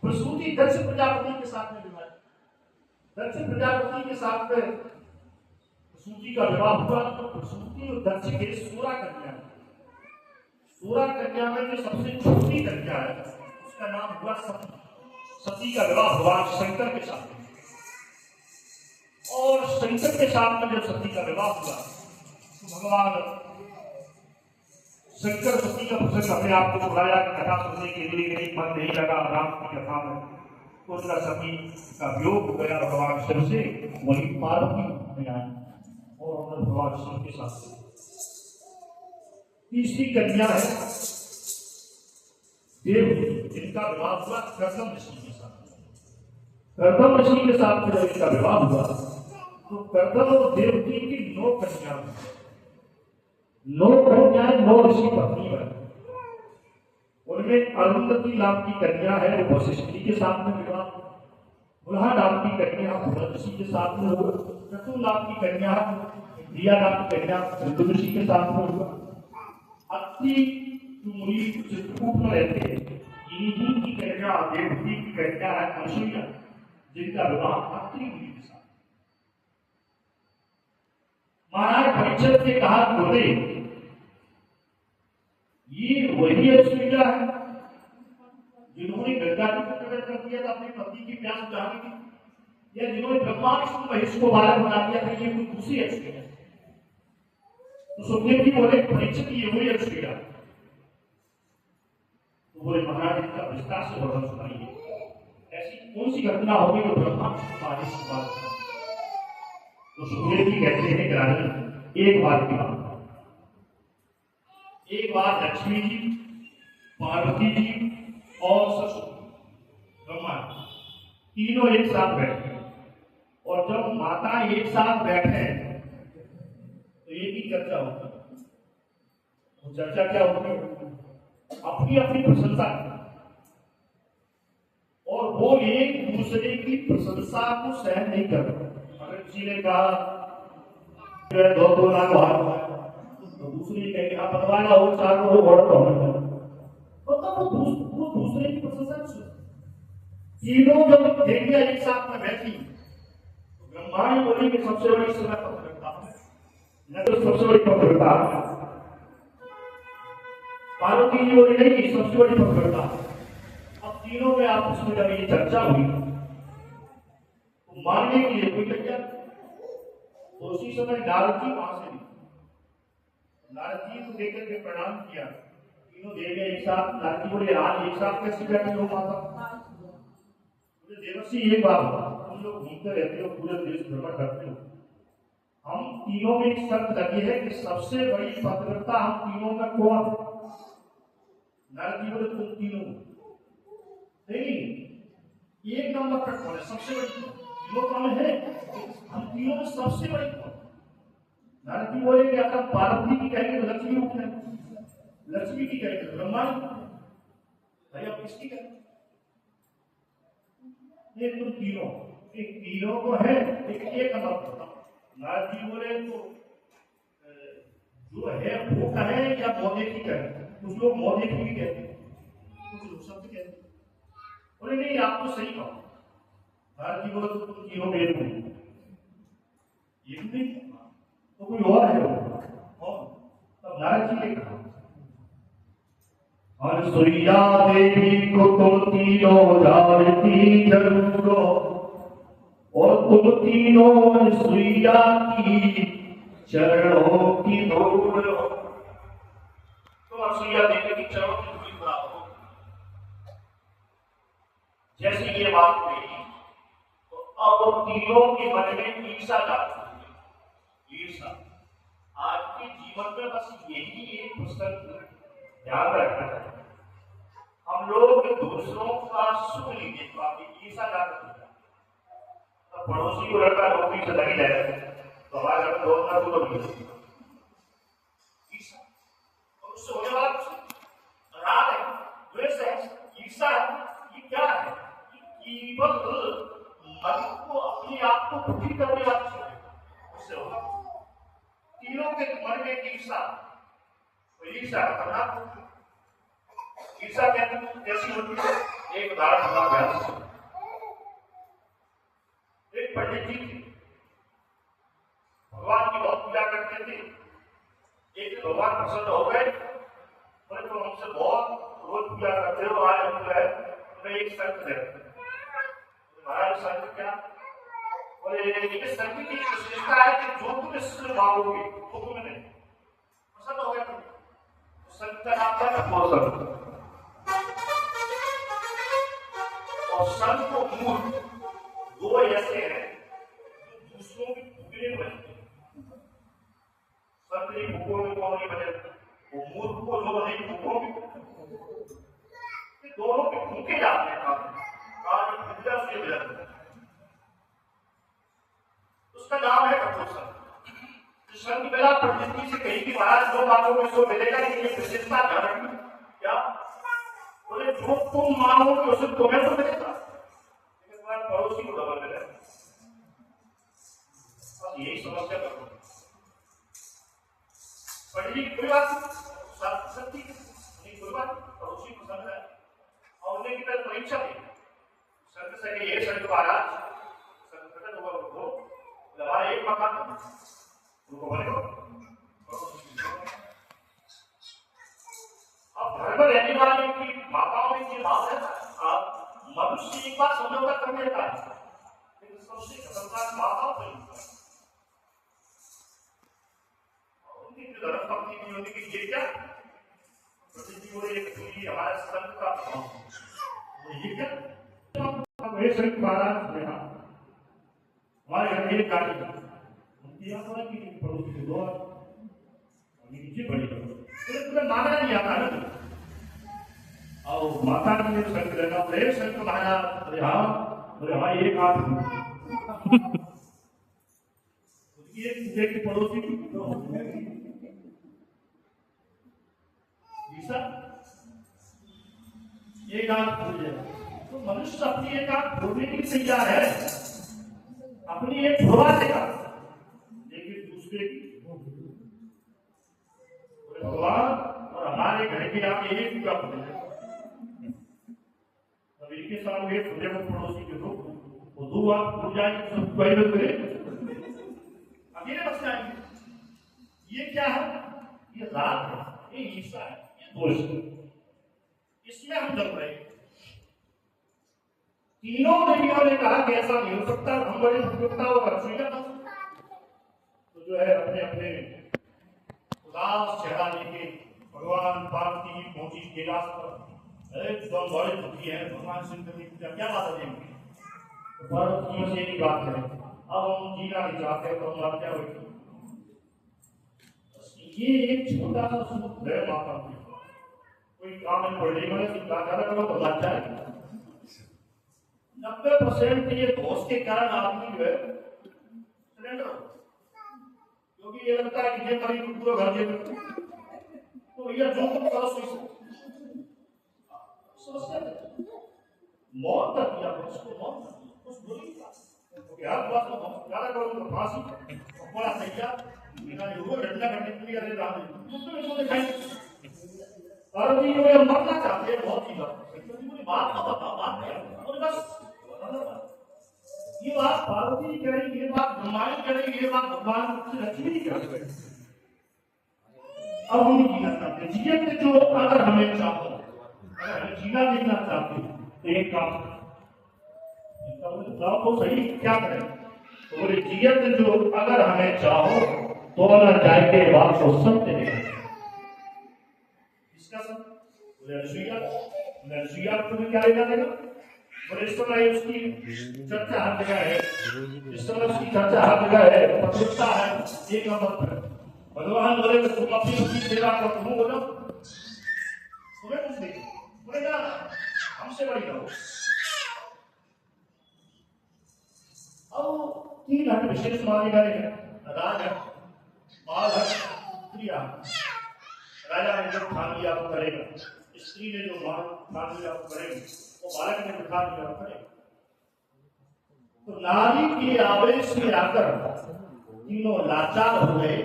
प्रसूति दक्ष प्रजापति के साथ में विवाह, दक्ष प्रजापति के साथ में प्रसूति का विवाह हुआ। तो प्रसूति और दक्ष के सूरा कन्या में जो सबसे छोटी कन्या है उसका नाम हुआ सती। सती का विवाह भगवान शंकर के साथ में, और शंकर के साथ में जब सती का विवाह हुआ तो भगवान शंकर सती का प्रसंग अपने आप को बुलाया कि कथा सुनने के लिए कहीं मन नहीं लगा राम की कथा में, तो उसका सती का वियोग हो गया भगवान शिव से, वही पार्वती में आए और उन्होंने भगवान शिव के साथ। तीसरी कन्या है देवकी, जिनका विवाह हुआ कर्दम ऋषि के साथ। कर्दम ऋषि के साथ जब इनका विवाह हुआ तो कर्दम और देवकी की 9 कन्याएं, 9 ऋषि पत्नी बनी। उनमें अरुंधति नाम की कन्या है वो वशिष्ठ जी के साथ में विवाह, बुल्हा नाम की कन्या भूमन ऋषि के साथ में हुआ, क्रतु नाम की कन्या दिया नाम की कन्या ऋतु ऋषि के साथ में हुआ। अति मुनि चित्रकूट में रहते हैं, इन्हीं की कन्या देवकी की कन्या है अनसुईया, जिनका विवाह अत्रि मुनि के साथ। महाराज परीक्षित ने कहा गुरुदेव ये वही अनसुईया है जिन्होंने गंगा जी को प्रकट कर दिया था अपने पति की प्यास बुझाने की, या जिन्होंने ब्रह्मा विष्णु महेश को बालक बना दिया था, ये कोई दूसरी अनसुईया? तो सुखदेव जी बोले परीक्षित ये वही अनसुईया। तो बोले महाराज इसका विस्तार से वर्णन सुनाइए, ऐसी कौन सी घटना होगी जो ब्रह्मा विष्णु महेश को बालक? तो सुखदेव जी कहते हैं कि राजन एक बार की बात, एक बार लक्ष्मी जी, पार्वती जी और सरस्वती ब्रह्मा तीनों एक साथ बैठे, और जब माता एक साथ बैठे तो एक ही चर्चा होती है। वो चर्चा क्या होती है? अपनी अपनी प्रशंसा, और वो एक दूसरे की प्रशंसा को सहन नहीं करते। अगर किसी ने कहा 2 लाख हाथ तो दूसरी कहेगी आप बतवाना हो 4 लोग और तो मतलब वो दूसरे की प्रशंसा नहीं। तीनों जब देवियां एक साथ में बैठी तो ब्रह्मा ने बोली कि सबसे बड़ी सेवा पत्रता न तो सबसे बड़ी पत्रता, पार्वती जी बोली नहीं कि सबसे बड़ी पत्रता। अब तीनों में आपस में जब ये चर्चा हुई तो मानने के लिए कोई तैयार, तो उसी समय नारद जी वहां से नारद जी को देखकर के प्रणाम किया। तीनों देवियां एक साथ, नारद जी बोले आज एक साथ कैसे बैठे हो माता? बोले देवर्षि एक बात, तुम लोग घूमते रहते हो, पूरे देश भ्रमण करते हो, हम तीनों में एक शर्त लगी है कि सबसे बड़ी पत्रता हम तीनों में कौन? नारद जी बोले तुम तीनों नहीं, एक नंबर पर कौन है सबसे बड़ी? तीनों कौन है? हम तीनों में सबसे बड़ी कौन? नारद जी बोले कि अगर पार्वती की कहेंगे तो लक्ष्मी उठे, लक्ष्मी की कहेंगे तो ब्रह्मा भाई, अब किसकी कहेंगे? एक तो तीनों, एक तीनों को है, एक नंबर पर। नारद जी बोले तो जो है वो कहे या मौजे की कहे? कुछ लोग मौजे की भी कहते हैं, कुछ लोग शब्द कहते हैं। बोले नहीं आप तो सही कहो। नारद जी बोले तो तुम तीनों में एक नहीं, तो कोई और है? और तब नारद जी ने कहा अनसुईया देवी को तुम तीनों जानती जरूर हो, और तुम तीनों अनसुईया की चरणों की धूल हो। तुम अनसुईया देवी की चरणों की धूल बराबर हो। जैसे ये बात हुई तो अब तीनों के मन में ईर्षा जाती है। ईर्षा आज के जीवन में बस यही एक पुस्तक ध्यान रखना है। हम लोग दूसरों का सुख नहीं देख पाते, ईर्षा जाती है। तो पड़ोसी को लड़का नौकरी से नहीं ले तो हमारे घर दौड़ना तो ईर्षा, और उससे होने वाला राग है, द्वेष है, ईर्षा है। ये क्या है? केवल मन को अपने आप को दुखी करने वाली चीज है, उससे होगा। तीनों के मन में ईर्षा, ईर्षा खतरनाक होती है। ईर्षा कैसी होती है? एक उदाहरण हमारा व्यास। एक पंडित जी थे, भगवान की बहुत पूजा करते थे। एक दिन भगवान प्रसन्न हो गए, बोले तो हमसे बहुत रोज पूजा करते हो, आज हम जो है तुम्हें एक शर्त दे। महाराज शर्त क्या? बोले ये शर्त की विशेषता है कि जो तुम इससे मांगोगे वो तुम्हें नहीं। प्रसन्न हो गए तुम। संत का नाम था कपोसर। और संत को मूर्ख दो ऐसे हैं जो दूसरों की भूखे नहीं बनते। संत नहीं भूखोगे कौन नहीं बने, वो मूर्ख को जो नहीं भूखोगे दोनों के भूखे जाते हैं। पूजा से मिलते, उसका नाम है कपोसर। संत मेरा प्रवृत्ति से कहीं की महाराज जो मांगोगे सो मिलेगा, लेकिन ये विशेषता ध्यान रखना। क्या बोले? जो तुम मांगोगे उसे तुम्हें तो मिलेगा, लेकिन तुम्हारे पड़ोसी को डबल मिलेगा। बस यही समस्या करो। पंडित कोई बात सत्य नहीं, कोई बात पड़ोसी पसंद है और उन्हें की तरह परीक्षा दी। संत से ये संत महाराज संत प्रकट हुआ उनको हमारा एक मकान उनको बोले अब घर में रहने वाले की माताओं में ये बात है, मनुष्य एक बार समझौता कर लेता है, लेकिन सबसे खतरनाक माताओं पर उनकी जो धर्म भक्ति नहीं होती कि ये क्या हमारे संत का ये क्या संत महाराज ने हमारे घर में गाड़ी पड़ोसी को दो नीचे बड़ी तुम्हें मांगना नहीं आता है ना। और माता ने संत लेना बोले संत महाराज, अरे हाँ एक हाथ पड़ोसी एक आंख खुल जाए तो मनुष्य अपनी एक आंख खोलने के लिए तैयार है, अपनी एक खुलवा देगा, लेकिन दूसरे की भगवान और हमारे घर के आगे एक पूरा खुले। अब इनके सामने खुले को पड़ोसी के लोग वो दो आंख खुल जाएंगे तो सब प्राइवेट करे अकेले बच जाएंगे। ये क्या है? ये राग है, ये हिंसा है, ये दोष है। इसमें हम जल रहे हैं। तीनों देवियों ने कहा कि ऐसा नहीं हो सकता, हम बड़े उपयुक्ता और तो जो है अपने अपने उदास चेहरा लेके भगवान पार्वती पहुंची कैलाश पर। एकदम बड़े दुखी है, भगवान शंकर की पूजा क्या बात है? पार्वती से एक बात है, अब हम जीना नहीं चाहते तो हम क्या हुए? ये एक छोटा सा सूत्र है माता की, कोई काम नहीं पड़ रही मैंने ज्यादा करो तो लग जाए। 90% ये दोष के कारण आदमी जो है सिलेंडर, क्योंकि ये लगता है कि ये कभी पूरा घर जेब तो भैया जो तुम करो मौत तक दिया उसको, मौत उस बुरी बात को ज्यादा करो तो फांसी बड़ा तैयार बिना डंडा करने के लिए अरे राम पार्वती को ये मरना चाहते हैं बहुत ही बात तो बताओ, बात क्या और बस ये बात पार्वती करेगी, ये बात ब्रह्मांड करेगी, ये बात भगवान लक्ष्मी करेगी। अब हम जीना चाहते हैं, जिए जो अगर हमें चाहो, अगर हमें जीना देखना चाहते तो एक काम तो सही क्या करें? तो बोले जियत जो अगर हमें चाहो तो न जाए के बात को सत्य है। इसका सब नरसिया तुम्हें क्या लेना देगा? और इस समय उसकी चर्चा हर जगह है, इस समय उसकी चर्चा हर जगह है, पवित्रता है एक नंबर पर। भगवान बोले तो तुम अपनी अपनी सेवा करो, तुम बोलो तुम्हें कुछ नहीं, बोले ना हमसे बड़ी करो। अब तीन हट विशेष माने गए हैं, राज है, बाल है, क्रिया। राजा ने जो ठान लिया वो करेगा, स्त्री ने जो ठान लिया वो करेगी, वो बालक ने ठान लिया वो करेगा। तो नारी के आवेश में आकर तीनों लाचार हो गए,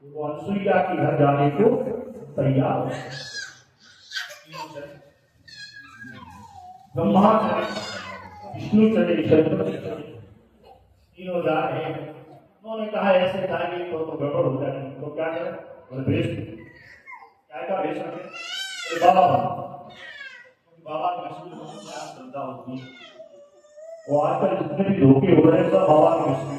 वो अनसुईया के घर जाने को तैयार हो। ब्रह्मा चले, विष्णु चले, शंकर चले, तीनों जा रहे हैं। उन्होंने कहा ऐसे जाएंगे तो गड़बड़ हो जाएगी, तो क्या करें? बोले भेज क्या का भेज सकते बाबा बाबा की मछली क्या श्रद्धा होती है। वो आजकल जितने भी धोखे हो रहे हैं सब बाबा की मछली